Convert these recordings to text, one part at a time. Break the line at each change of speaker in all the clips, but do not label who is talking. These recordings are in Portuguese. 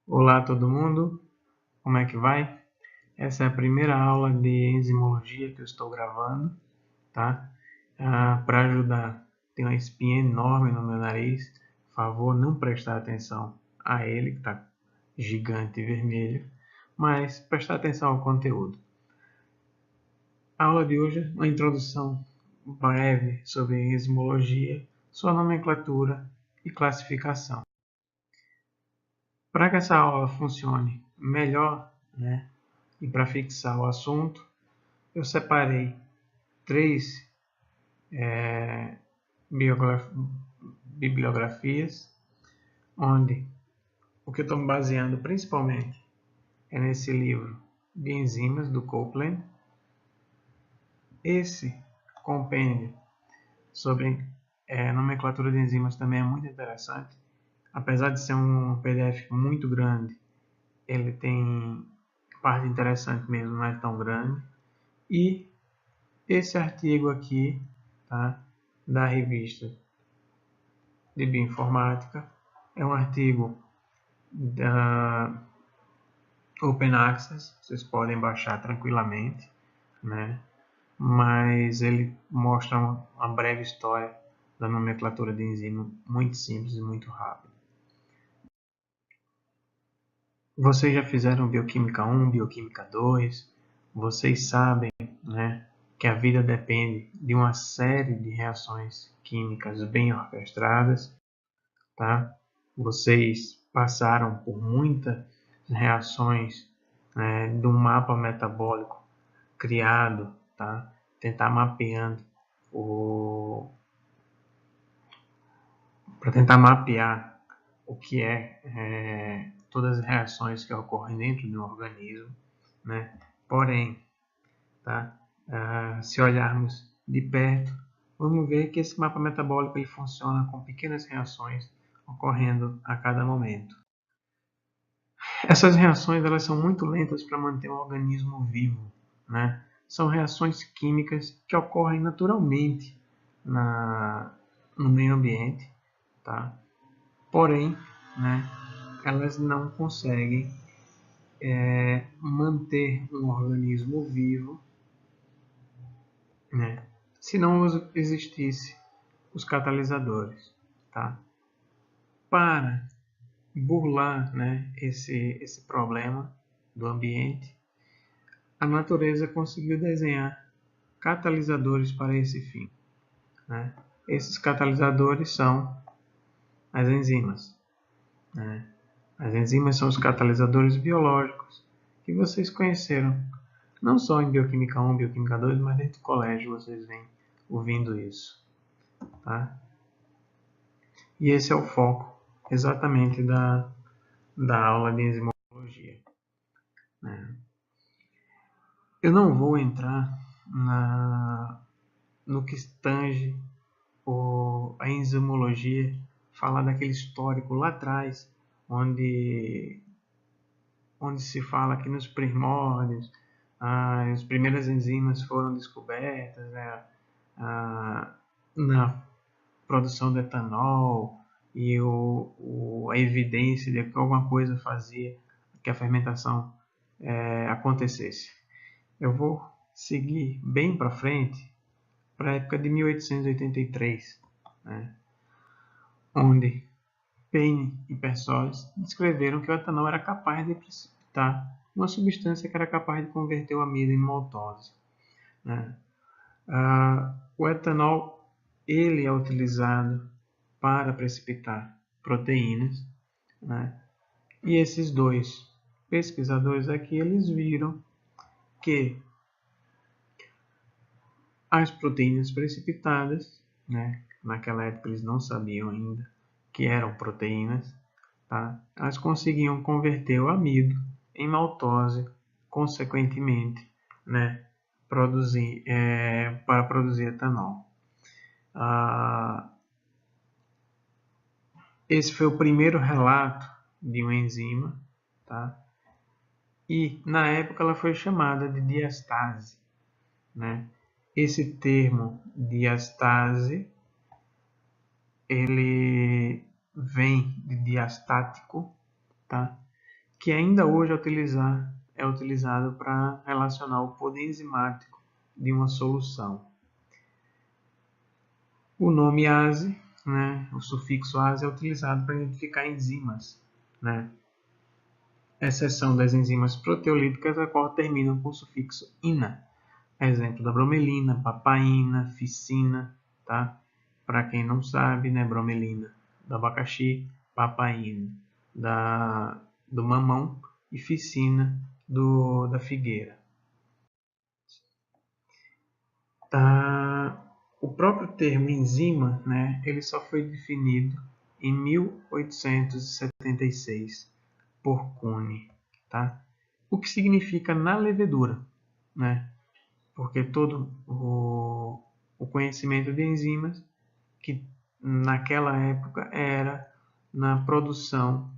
Olá todo mundo, como é que vai? Essa é a primeira aula de enzimologia que eu estou gravando, tá? Para ajudar, tem uma espinha enorme no meu nariz, por favor não prestar atenção a ele, que está gigante e vermelho, mas prestar atenção ao conteúdo. A aula de hoje é uma introdução breve sobre enzimologia, sua nomenclatura e classificação. Para que essa aula funcione melhor, né, e para fixar o assunto, eu separei três bibliografias, onde o que eu estou me baseando principalmente é nesse livro de enzimas do Copeland. Esse compêndio sobre nomenclatura de enzimas também é muito interessante. Apesar de ser um PDF muito grande, ele tem parte interessante mesmo, não é tão grande. E esse artigo aqui, tá, da revista de Bioinformática, é um artigo da Open Access, vocês podem baixar tranquilamente, né? Mas ele mostra uma breve história da nomenclatura de enzima, muito simples e muito rápido. Vocês já fizeram Bioquímica 1, Bioquímica 2, vocês sabem, né, que a vida depende de uma série de reações químicas bem orquestradas, tá? Vocês passaram por muitas reações de um mapa metabólico criado, tá? Tentar mapeando para tentar mapear o que todas as reações que ocorrem dentro de um organismo, né? Porém, tá? Se olharmos de perto, vamos ver que esse mapa metabólico ele funciona com pequenas reações ocorrendo a cada momento. Essas reações elas são muito lentas para manter o organismo vivo, né? São reações químicas que ocorrem naturalmente no meio ambiente, tá? Porém, né, elas não conseguem manter um organismo vivo, né, se não existisse os catalisadores, tá? Para burlar, né, esse problema do ambiente, a natureza conseguiu desenhar catalisadores para esse fim, né? Esses catalisadores são as enzimas, né? As enzimas são os catalisadores biológicos que vocês conheceram, não só em Bioquímica 1, Bioquímica 2, mas dentro do colégio vocês vêm ouvindo isso, tá? E esse é o foco exatamente da aula de enzimologia, né? Eu não vou entrar no que tange a enzimologia, falar daquele histórico lá atrás, onde se fala que nos primórdios as primeiras enzimas foram descobertas, né, na produção de etanol e a evidência de que alguma coisa fazia que a fermentação acontecesse. Eu vou seguir bem para frente, para a época de 1883, né, onde Payne e Persols descreveram que o etanol era capaz de precipitar uma substância que era capaz de converter o amido em maltose, né? O etanol ele é utilizado para precipitar proteínas, né? E esses dois pesquisadores aqui eles viram que as proteínas precipitadas, né, naquela época eles não sabiam ainda que eram proteínas, tá? Elas conseguiam converter o amido em maltose, consequentemente, né, para produzir etanol. Esse foi o primeiro relato de uma enzima, tá? E na época ela foi chamada de diastase, né? Esse termo diastase ele vem de diastático, tá? que ainda hoje é utilizado para relacionar o poder enzimático de uma solução. O nome ase, né, o sufixo ase é utilizado para identificar enzimas, né, exceção das enzimas proteolíticas, a qual terminam com o sufixo ina. Exemplo da bromelina, papaina, ficina, tá? Para quem não sabe, né, bromelina do abacaxi, papaina do mamão e ficina da figueira. Tá? O próprio termo enzima, né, ele só foi definido em 1876 por Kuhn, tá? O que significa na levedura, né? Porque todo o conhecimento de enzimas que naquela época era na produção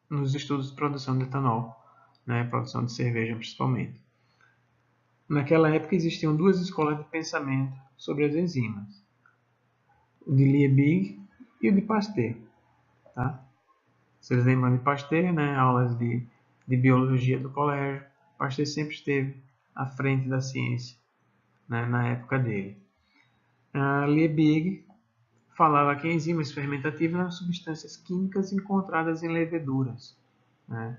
nos estudos de produção de etanol, né, produção de cerveja principalmente. Naquela época existiam duas escolas de pensamento sobre as enzimas, o de Liebig e o de Pasteur. Tá? Vocês lembram de Pasteur, né? Aulas de biologia do colégio. Pasteur sempre esteve à frente da ciência, né, na época dele. Liebig falava que enzimas fermentativas eram substâncias químicas encontradas em leveduras, né?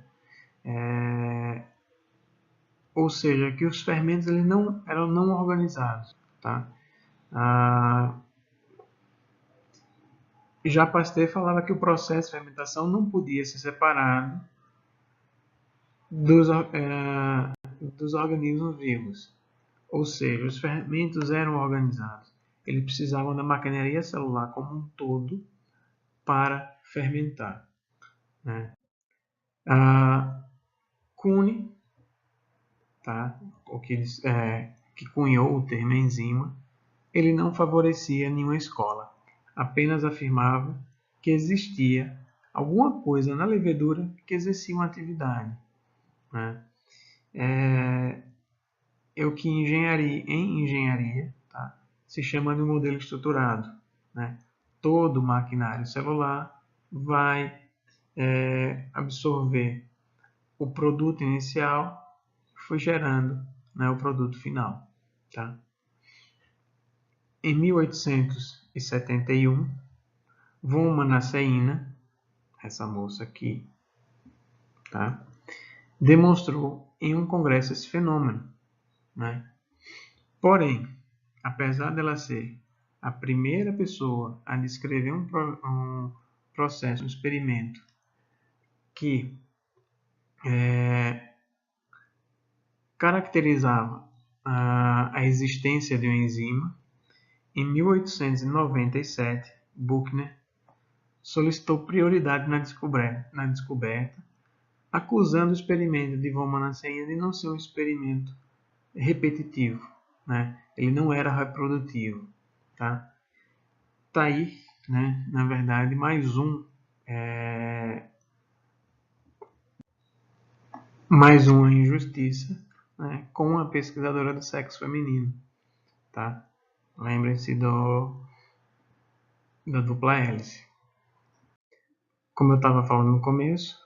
Ou seja, que os fermentos eles não eram não organizados, tá? Já Pasteur falava que o processo de fermentação não podia ser separado dos organismos vivos, ou seja, os fermentos eram organizados. Eles precisavam da maquinaria celular como um todo para fermentar, né? Kuhn, tá? Que cunhou o termo enzima, ele não favorecia nenhuma escola, apenas afirmava que existia alguma coisa na levedura que exercia uma atividade, né? É o que em engenharia, tá, se chama de um modelo estruturado, né? Todo maquinário celular vai absorver o produto inicial que foi gerando, né, o produto final. Tá? Em 1871, von Manasseh, essa moça aqui, tá, demonstrou em um congresso esse fenômeno, né? Porém, apesar dela ser a primeira pessoa a descrever um processo, um experimento que caracterizava a existência de uma enzima, em 1897, Buchner solicitou prioridade na descoberta, acusando o experimento de von Manasseh de não ser um experimento repetitivo, né? Ele não era reprodutivo, tá? Tá aí, né? Na verdade, mais uma injustiça, né, com uma pesquisadora do sexo feminino, tá? Lembrem-se da dupla hélice. Como eu estava falando no começo,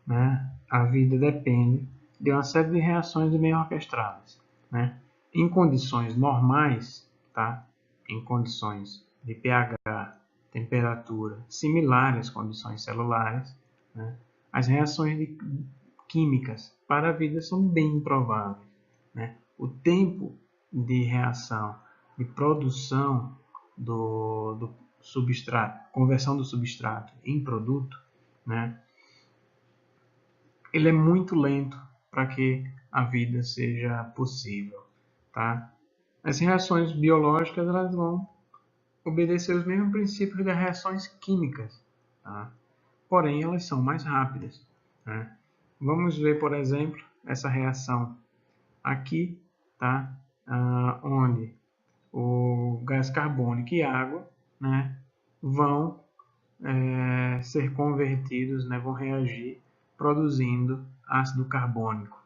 né, a vida depende de uma série de reações bem orquestradas, né? Em condições normais, tá? Em condições de pH, temperatura similares às condições celulares, né, as reações químicas para a vida são bem improváveis, né? O tempo de reação, de produção do substrato, conversão do substrato em produto, né, ele é muito lento para que a vida seja possível, tá? As reações biológicas elas vão obedecer os mesmos princípios das reações químicas, tá? Porém elas são mais rápidas, né? Vamos ver, por exemplo, essa reação aqui, tá? Onde o gás carbônico e água, né, vão ser convertidos, né, vão reagir produzindo ácido carbônico.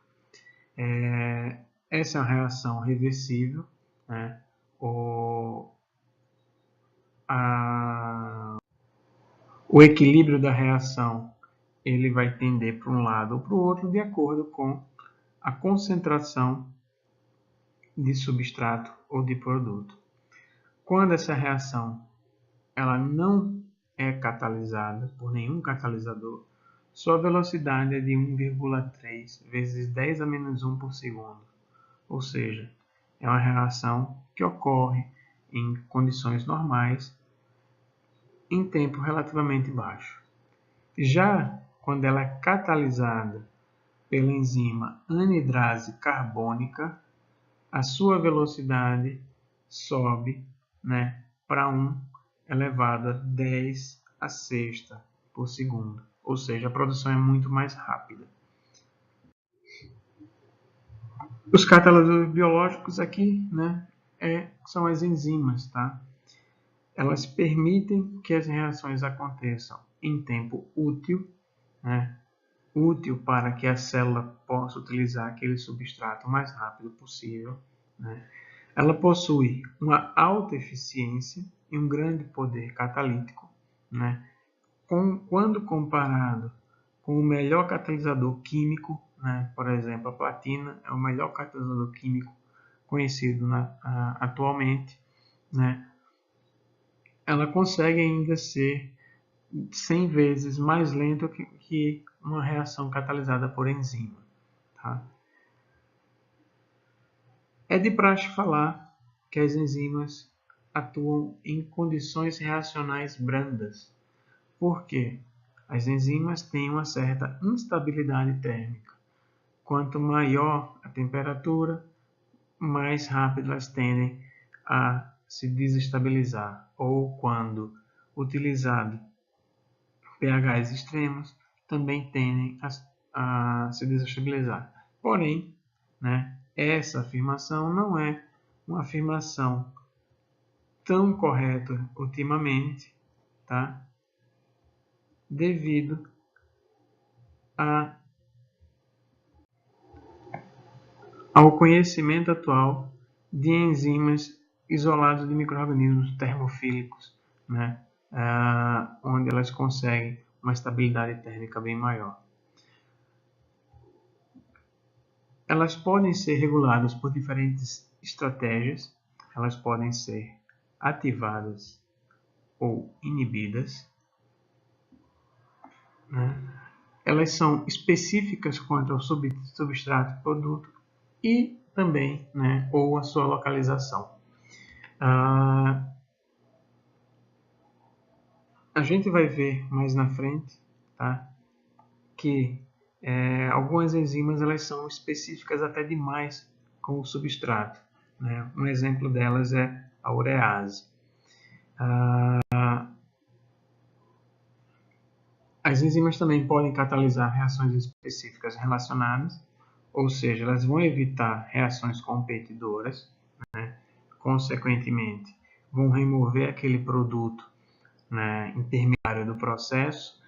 Essa é uma reação reversível, né? O equilíbrio da reação ele vai tender para um lado ou para o outro de acordo com a concentração de substrato ou de produto. Quando essa reação ela não é catalisada por nenhum catalisador, sua velocidade é de 1,3 vezes 10 a menos 1 por segundo. Ou seja, é uma reação que ocorre em condições normais em tempo relativamente baixo. Já quando ela é catalisada pela enzima anidrase carbônica, a sua velocidade sobe, né, para 1 elevado a 10 a sexta por segundo. Ou seja, a produção é muito mais rápida. Os catalisadores biológicos aqui, né, são as enzimas, tá? Elas permitem que as reações aconteçam em tempo útil, né, útil para que a célula possa utilizar aquele substrato o mais rápido possível, né? Ela possui uma alta eficiência e um grande poder catalítico, né? Quando comparado com o melhor catalisador químico, né? Por exemplo, a platina é o melhor catalisador químico conhecido atualmente, né? Ela consegue ainda ser 100 vezes mais lenta que uma reação catalisada por enzima. Tá? É de praxe falar que as enzimas atuam em condições reacionais brandas. Por quê? As enzimas têm uma certa instabilidade térmica. Quanto maior a temperatura, mais rápido elas tendem a se desestabilizar. Ou quando utilizado pHs extremos, também tendem a se desestabilizar. Porém, né, essa afirmação não é uma afirmação tão correta ultimamente, tá? Devido ao conhecimento atual de enzimas isoladas de micro-organismos termofílicos, né? Onde elas conseguem uma estabilidade térmica bem maior. Elas podem ser reguladas por diferentes estratégias, elas podem ser ativadas ou inibidas, né? Elas são específicas quanto ao substrato produto e também, né, ou a sua localização. A gente vai ver mais na frente, tá, que algumas enzimas elas são específicas até demais com o substrato, né? Um exemplo delas é a urease. As enzimas também podem catalisar reações específicas relacionadas, ou seja, elas vão evitar reações competidoras, né? Consequentemente, vão remover aquele produto, né, intermediário do processo,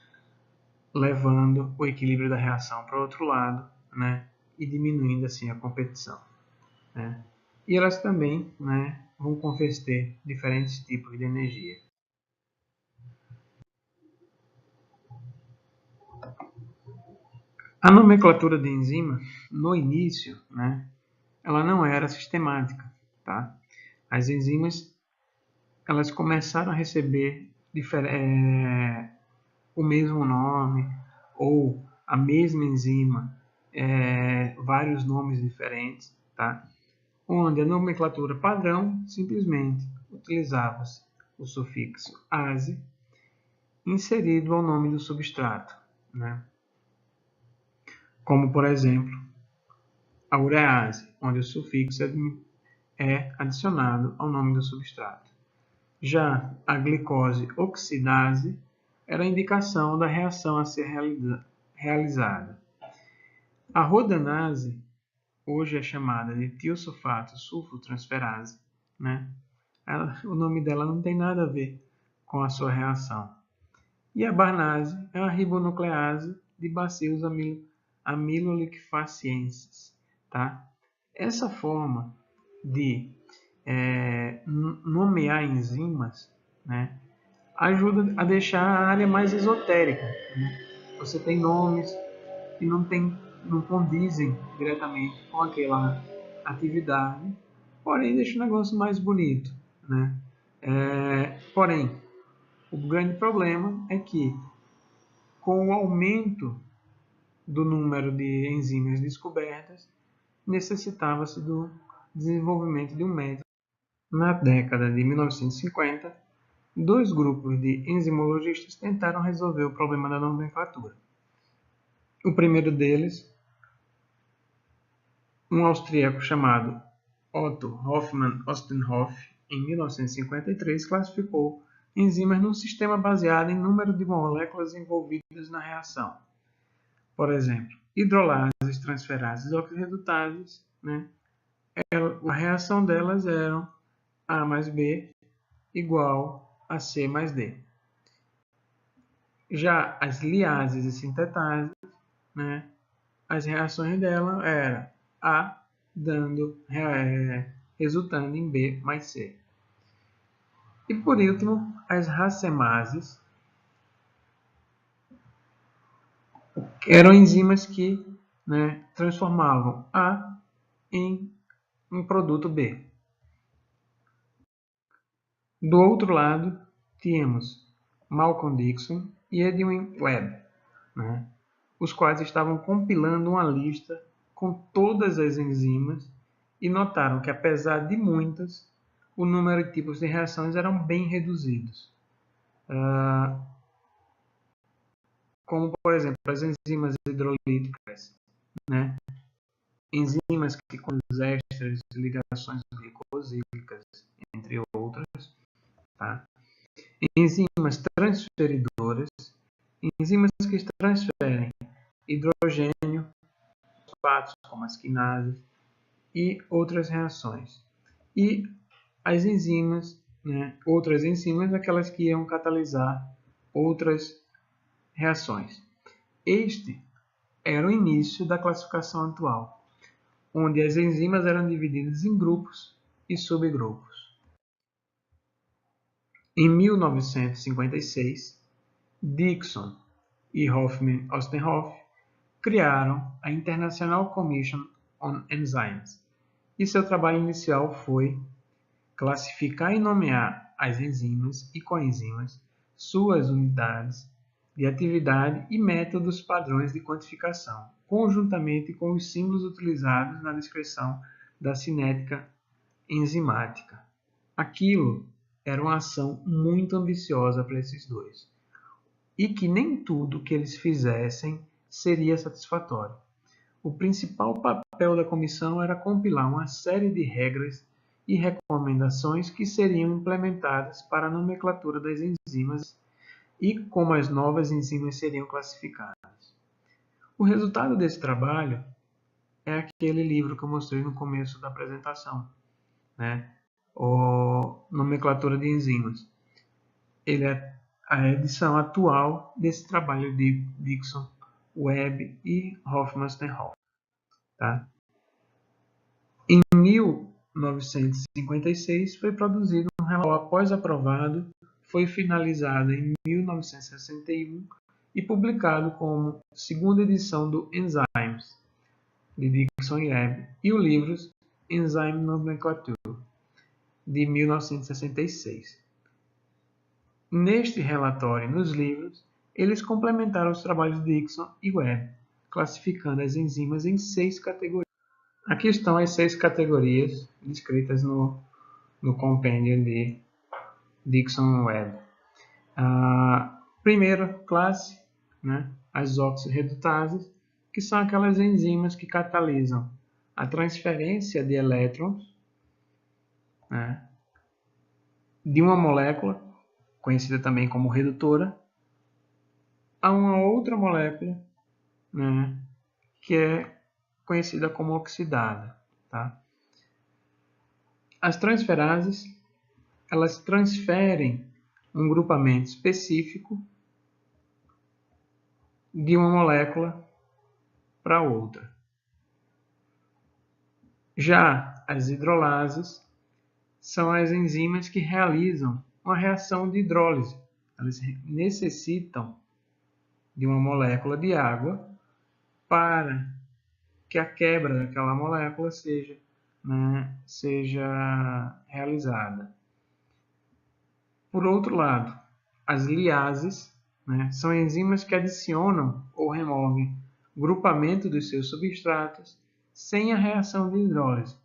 levando o equilíbrio da reação para o outro lado, né, e diminuindo assim a competição, né? E elas também, né, vão converter diferentes tipos de energia. A nomenclatura de enzima, no início, né, ela não era sistemática, tá? As enzimas elas começaram a receber o mesmo nome ou a mesma enzima, vários nomes diferentes, tá? Onde a nomenclatura padrão simplesmente utilizava-se o sufixo ase inserido ao nome do substrato, né? Como, por exemplo, a urease, onde o sufixo é adicionado ao nome do substrato. Já a glicose oxidase era a indicação da reação a ser realizada. A rodanase hoje é chamada de tiosulfato sulfotransferase, né? O nome dela não tem nada a ver com a sua reação. E a barnase é uma ribonuclease de bacilos amiloliquefacienses, tá? Essa forma de nomear enzimas, né, ajuda a deixar a área mais esotérica, né? você tem nomes que não condizem diretamente com aquela atividade, porém deixa o negócio mais bonito, né? Porém, o grande problema é que, com o aumento do número de enzimas descobertas, necessitava-se do desenvolvimento de um método. Na década de 1950, dois grupos de enzimologistas tentaram resolver o problema da nomenclatura. O primeiro deles, um austríaco chamado Otto Hoffmann-Ostenhoff, em 1953, classificou enzimas num sistema baseado em número de moléculas envolvidas na reação. Por exemplo, hidrolases, transferases e oxirredutases, né? A reação delas era A mais B igual a C mais D. Já as liases e sintetases, né? As reações dela eram A resultando em B mais C. E por último, as racemases eram enzimas que, né, transformavam A em um produto B. Do outro lado, tínhamos Malcolm Dixon e Edwin Webb, né, os quais estavam compilando uma lista com todas as enzimas e notaram que, apesar de muitas, o número de tipos de reações eram bem reduzidos. Como, por exemplo, as enzimas hidrolíticas, né? Enzimas que conduzem ésteres, ligações glicosílicas, entre outras. Tá? Enzimas transferidoras, enzimas que transferem hidrogênio, fosfatos, como as quinases, e outras reações. E as enzimas, né? Outras enzimas, aquelas que iam catalisar outras reações. Este era o início da classificação atual, onde as enzimas eram divididas em grupos e subgrupos. Em 1956, Dixon e Hoffmann-Ostenhoff criaram a International Commission on Enzymes, e seu trabalho inicial foi classificar e nomear as enzimas e coenzimas, suas unidades de atividade e métodos padrões de quantificação, conjuntamente com os símbolos utilizados na descrição da cinética enzimática. Aquilo era uma ação muito ambiciosa para esses dois, e que nem tudo que eles fizessem seria satisfatório. O principal papel da comissão era compilar uma série de regras e recomendações que seriam implementadas para a nomenclatura das enzimas e como as novas enzimas seriam classificadas. O resultado desse trabalho é aquele livro que eu mostrei no começo da apresentação, né? O Nomenclatura de Enzimas. Ele é a edição atual desse trabalho de Dixon, Webb e Hoffmann-Ostenhoff. Tá? Em 1956 foi produzido um relatório após aprovado, foi finalizado em 1961 e publicado como segunda edição do Enzymes, de Dixon e Webb, e o livro Enzyme Nomenclature, de 1966. Neste relatório e nos livros, eles complementaram os trabalhos de Dixon e Webb, classificando as enzimas em 6 categorias. Aqui estão as 6 categorias descritas no compêndio de Dixon e Webb. A primeira classe, né, as oxirredutases, que são aquelas enzimas que catalisam a transferência de elétrons, né, de uma molécula, conhecida também como redutora, a uma outra molécula, né, que é conhecida como oxidada. Tá? As transferases, elas transferem um grupamento específico de uma molécula para outra. Já as hidrolases são as enzimas que realizam uma reação de hidrólise. Elas necessitam de uma molécula de água para que a quebra daquela molécula seja realizada. Por outro lado, as liases, são enzimas que adicionam ou removem grupamento dos seus substratos sem a reação de hidrólise,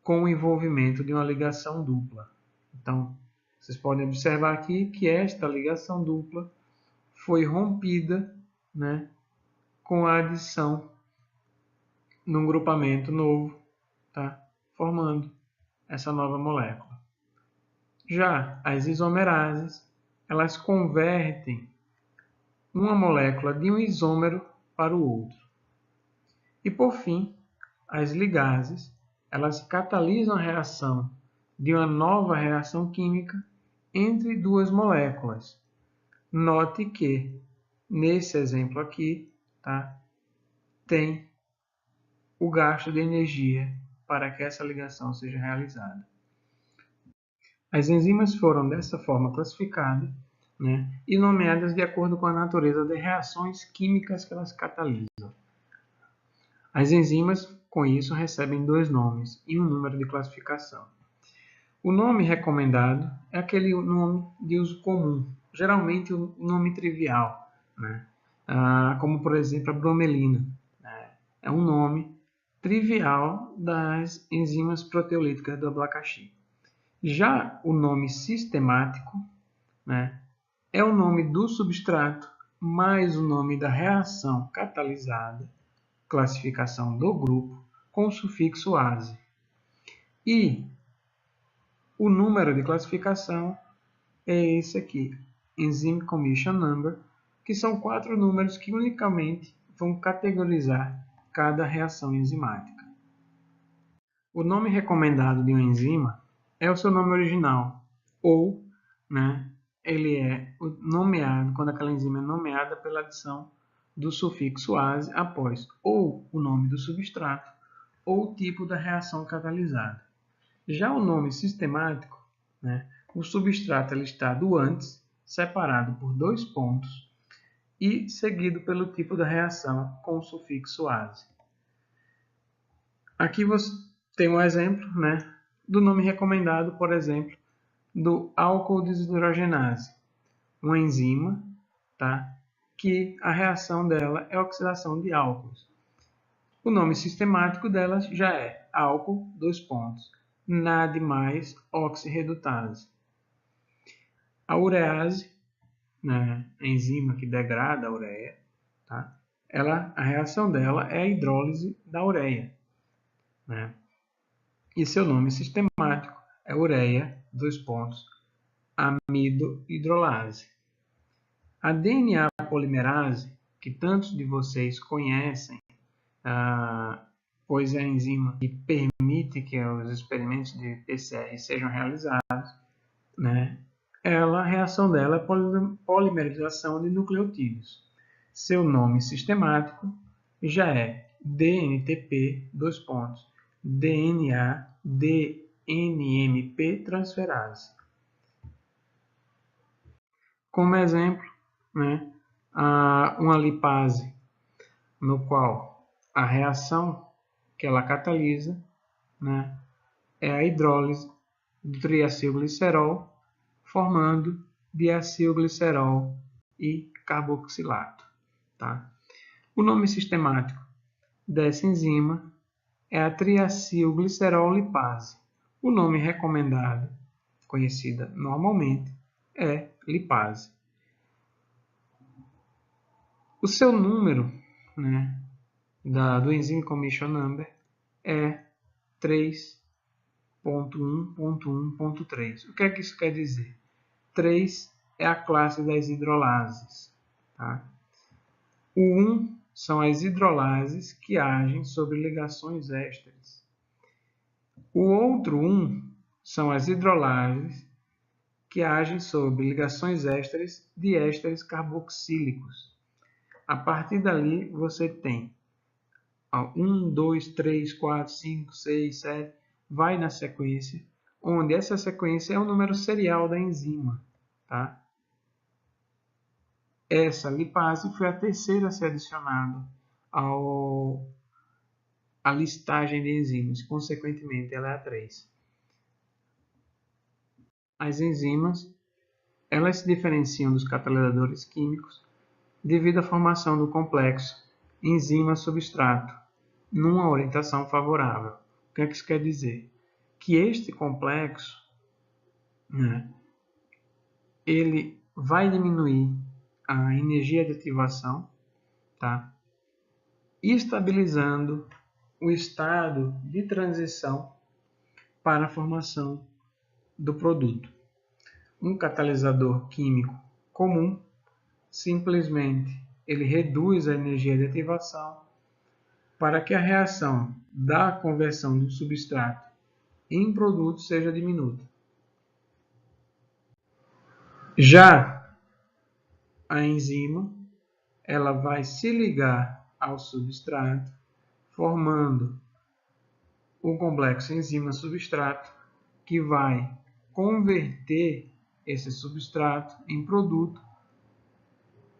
com o envolvimento de uma ligação dupla. Então, vocês podem observar aqui que esta ligação dupla foi rompida, com a adição num grupamento novo, tá? Formando essa nova molécula. Já as isomerases, elas convertem uma molécula de um isômero para o outro. E por fim, as ligases, elas catalisam a reação de uma nova reação química entre duas moléculas. Note que, nesse exemplo aqui, tá, tem o gasto de energia para que essa ligação seja realizada. As enzimas foram dessa forma classificadas, e nomeadas de acordo com a natureza das reações químicas que elas catalisam. As enzimas, com isso, recebem 2 nomes e um número de classificação. O nome recomendado é aquele nome de uso comum, geralmente o nome trivial, como por exemplo a bromelina. É um nome trivial das enzimas proteolíticas do abacaxi. Já o nome sistemático, é o nome do substrato mais o nome da reação catalisada, classificação do grupo, com o sufixo ase. E o número de classificação é esse aqui, Enzyme Commission Number, que são 4 números que unicamente vão categorizar cada reação enzimática. O nome recomendado de uma enzima é o seu nome original, ou ele é nomeado, quando aquela enzima é nomeada pela adição do sufixo ase após ou o nome do substrato ou o tipo da reação catalisada. Já o nome sistemático, o substrato é listado antes, separado por 2 pontos, e seguido pelo tipo da reação com o sufixo ase. Aqui você tem um exemplo do nome recomendado, por exemplo, do álcool desidrogenase, uma enzima, que a reação dela é a oxidação de álcools. O nome sistemático dela já é álcool, 2 pontos, NAD+, oxirredutase. A urease, a enzima que degrada a ureia, a reação dela é a hidrólise da ureia. E seu nome sistemático é ureia, 2 pontos, amido hidrolase. A DNA polimerase, que tantos de vocês conhecem, pois é a enzima que permite que os experimentos de PCR sejam realizados, a reação dela é polimerização de nucleotídeos. Seu nome sistemático já é DNTP, 2 pontos, DNA DNMP transferase. Como exemplo, uma lipase, no qual a reação que ela catalisa é a hidrólise do triacilglicerol, formando diacilglicerol e carboxilato. O nome sistemático dessa enzima é a triacilglicerol lipase. O nome recomendado, conhecida normalmente, é lipase. O seu número do Enzyme Commission Number é 3.1.1.3. O que é que isso quer dizer? 3 é a classe das hidrolases. O 1 são as hidrolases que agem sobre ligações ésteres. O outro 1 são as hidrolases que agem sobre ligações ésteres de ésteres carboxílicos. A partir dali, você tem 1, 2, 3, 4, 5, 6, 7, vai na sequência, onde essa sequência é o número serial da enzima. essa lipase foi a terceira a ser adicionada à listagem de enzimas, consequentemente ela é a 3. As enzimas, elas se diferenciam dos catalisadores químicos devido à formação do complexo enzima-substrato numa orientação favorável. O que é que isso quer dizer? Que este complexo, né, ele vai diminuir a energia de ativação, tá? Estabilizando o estado de transição para a formação do produto. Um catalisador químico comum simplesmente ele reduz a energia de ativação para que a reação da conversão do substrato em produto seja diminuta. Já a enzima ela vai se ligar ao substrato, formando um complexo enzima-substrato que vai converter esse substrato em produto,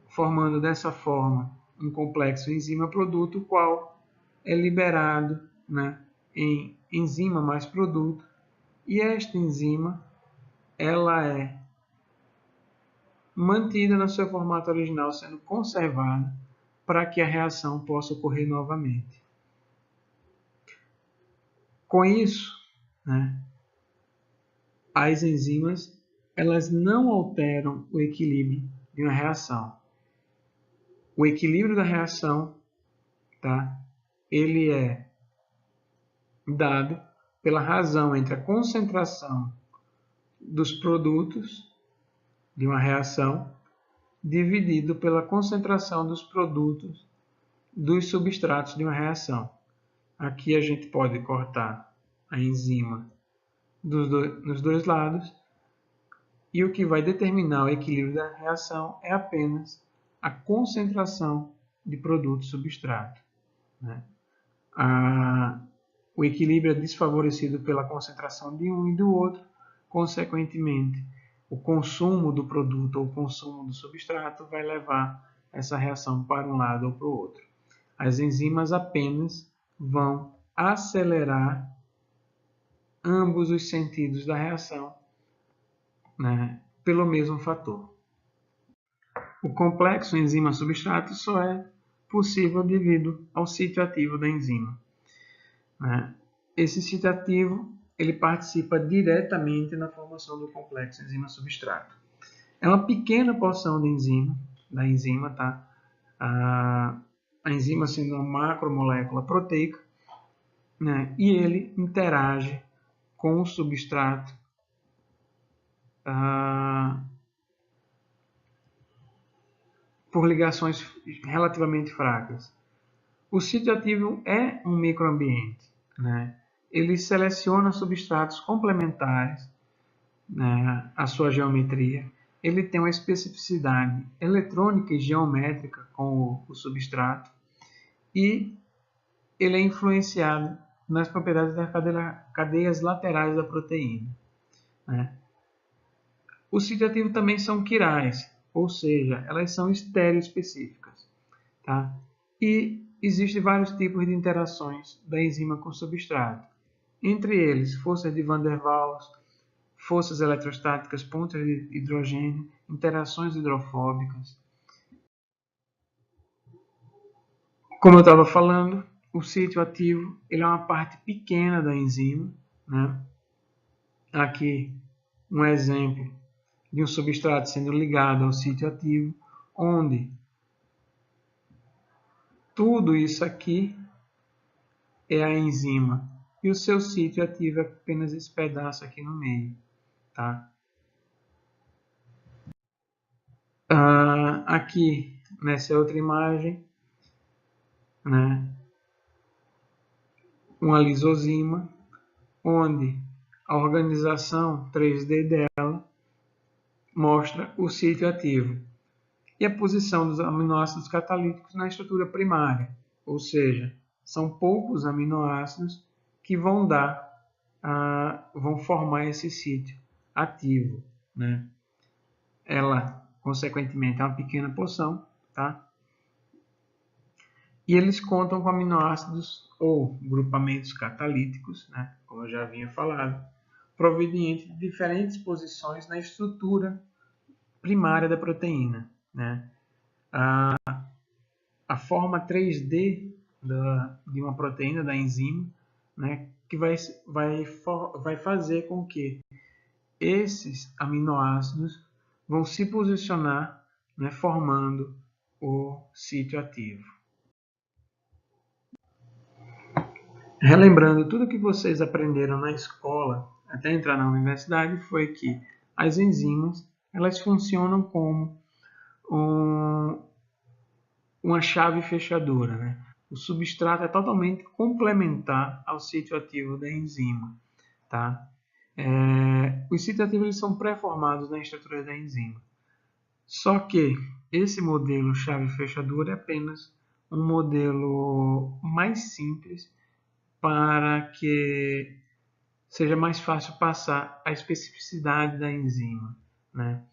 formando dessa forma um complexo enzima-produto, o qual é liberado, né, em enzima mais produto, e esta enzima ela é mantida no seu formato original, sendo conservada para que a reação possa ocorrer novamente. Com isso, né, as enzimas elas não alteram o equilíbrio de uma reação. O equilíbrio da reação, tá, ele é dado pela razão entre a concentração dos produtos de uma reação dividido pela concentração dos produtos dos substratos de uma reação. Aqui a gente pode cortar a enzima nos dois lados, e o que vai determinar o equilíbrio da reação é apenas a concentração de produto substrato, né? O equilíbrio é desfavorecido pela concentração de um e do outro, consequentemente, o consumo do produto ou o consumo do substrato vai levar essa reação para um lado ou para o outro. As enzimas apenas vão acelerar ambos os sentidos da reação, né, pelo mesmo fator. O complexo enzima-substrato só é possível devido ao sítio ativo da enzima, né? Esse sítio ativo ele participa diretamente na formação do complexo enzima-substrato. É uma pequena porção da enzima, tá? A enzima sendo uma macromolécula proteica, né? E ele interage com o substrato por ligações relativamente fracas. O sítio ativo é um microambiente, né? Ele seleciona substratos complementares, né, à sua geometria. Ele tem uma especificidade eletrônica e geométrica com o substrato e ele é influenciado nas propriedades das cadeias laterais da proteína, né? Os sítios ativos também são quirais, ou seja, elas são estereoespecíficas, tá? E existem vários tipos de interações da enzima com o substrato. Entre eles, forças de Van der Waals, forças eletrostáticas, pontas de hidrogênio, interações hidrofóbicas. Como eu estava falando, o sítio ativo ele é uma parte pequena da enzima, né? Aqui um exemplo de um substrato sendo ligado ao sítio ativo, onde tudo isso aqui é a enzima e o seu sítio ativo é apenas esse pedaço aqui no meio, tá? Aqui nessa outra imagem, né, uma lisozima, onde a organização 3D dela mostra o sítio ativo e a posição dos aminoácidos catalíticos na estrutura primária, ou seja, são poucos aminoácidos que vão vão formar esse sítio ativo, né? Ela consequentemente é uma pequena porção, tá? E eles contam com aminoácidos ou grupamentos catalíticos, né? Como eu já havia falado, provenientes de diferentes posições na estrutura primária da proteína, né? A forma 3D de uma proteína, da enzima, né? Que vai fazer com que esses aminoácidos vão se posicionar, né, formando o sítio ativo. Relembrando, tudo que vocês aprenderam na escola, até entrar na universidade, foi que as enzimas elas funcionam como uma chave fechadora, né? O substrato é totalmente complementar ao sítio ativo da enzima, tá? Os sítios ativos eles são pré-formados na estrutura da enzima. Só que esse modelo chave fechadura é apenas um modelo mais simples para que seja mais fácil passar a especificidade da enzima, né?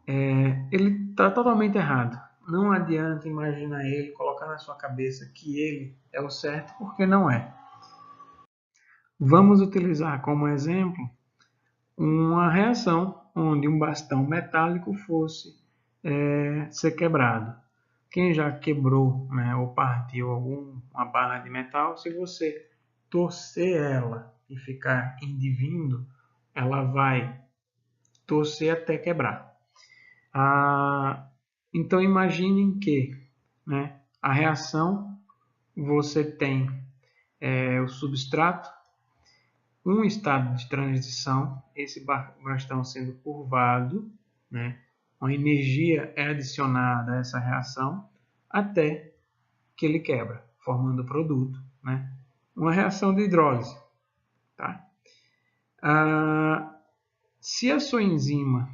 Ele está totalmente errado. Não adianta imaginar ele, colocar na sua cabeça que ele é o certo, porque não é. Vamos utilizar como exemplo uma reação onde um bastão metálico fosse ser quebrado. Quem já quebrou, né, ou partiu uma barra de metal, se você torcer ela e ficar indivindo, ela vai torcer até quebrar. Então imaginem que, né, a reação você tem o substrato, um estado de transição, esse bastão sendo curvado, né, uma energia é adicionada a essa reação até que ele quebra, formando o produto, né? Uma reação de hidrólise. Tá? Se a sua enzima,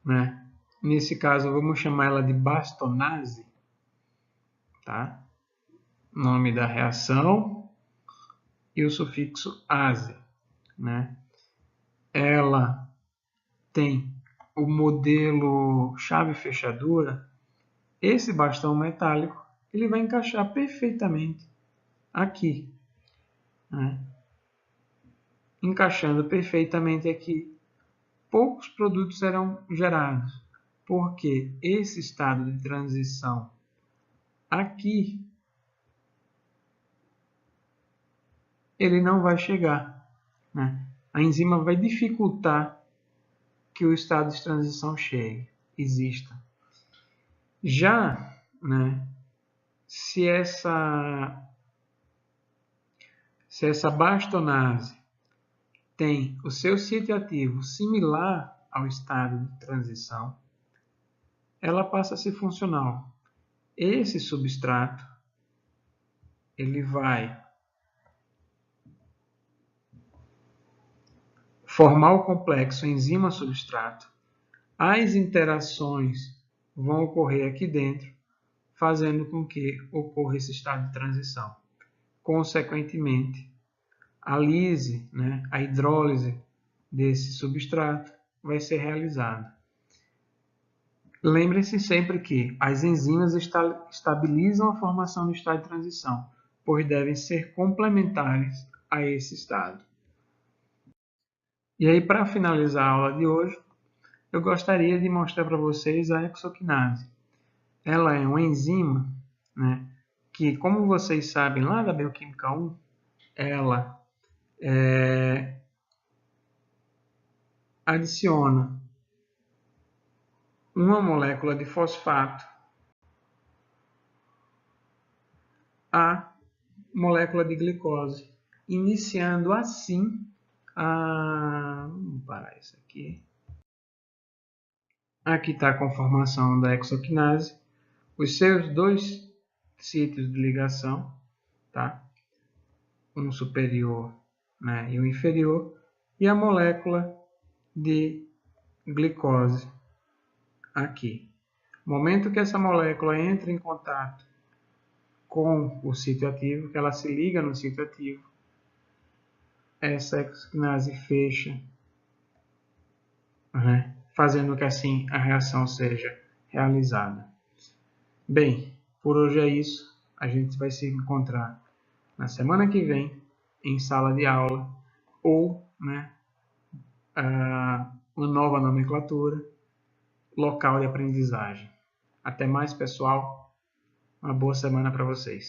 né, nesse caso vamos chamar ela de bastonase, tá? Nome da reação e o sufixo ase, né? Ela tem o modelo chave fechadura. Esse bastão metálico ele vai encaixar perfeitamente aqui, né? Encaixando perfeitamente aqui, poucos produtos serão gerados, porque esse estado de transição aqui ele não vai chegar, né? A enzima vai dificultar que o estado de transição exista. Já, né, se essa bastonase tem o seu sítio ativo similar ao estado de transição, ela passa a ser funcional. Esse substrato ele vai formar o complexo enzima-substrato. As interações vão ocorrer aqui dentro, fazendo com que ocorra esse estado de transição. Consequentemente, a lise, né, a hidrólise desse substrato vai ser realizada. Lembre-se sempre que as enzimas estabilizam a formação do estado de transição, pois devem ser complementares a esse estado. E aí, para finalizar a aula de hoje, eu gostaria de mostrar para vocês a hexoquinase. Ela é uma enzima, né, que, como vocês sabem lá da Bioquímica 1, ela adiciona uma molécula de fosfato à molécula de glicose, iniciando assim vamos parar isso aqui. Aqui está a conformação da hexoquinase, os seus dois sítios de ligação, tá? Um superior, né, e um inferior, e a molécula de glicose aqui. No momento que essa molécula entra em contato com o sítio ativo, que ela se liga no sítio ativo, essa hexoquinase fecha, né, fazendo que assim a reação seja realizada. Bem, por hoje é isso. A gente vai se encontrar na semana que vem em sala de aula ou, né, uma nova nomenclatura, local de aprendizagem. Até mais, pessoal. Uma boa semana para vocês.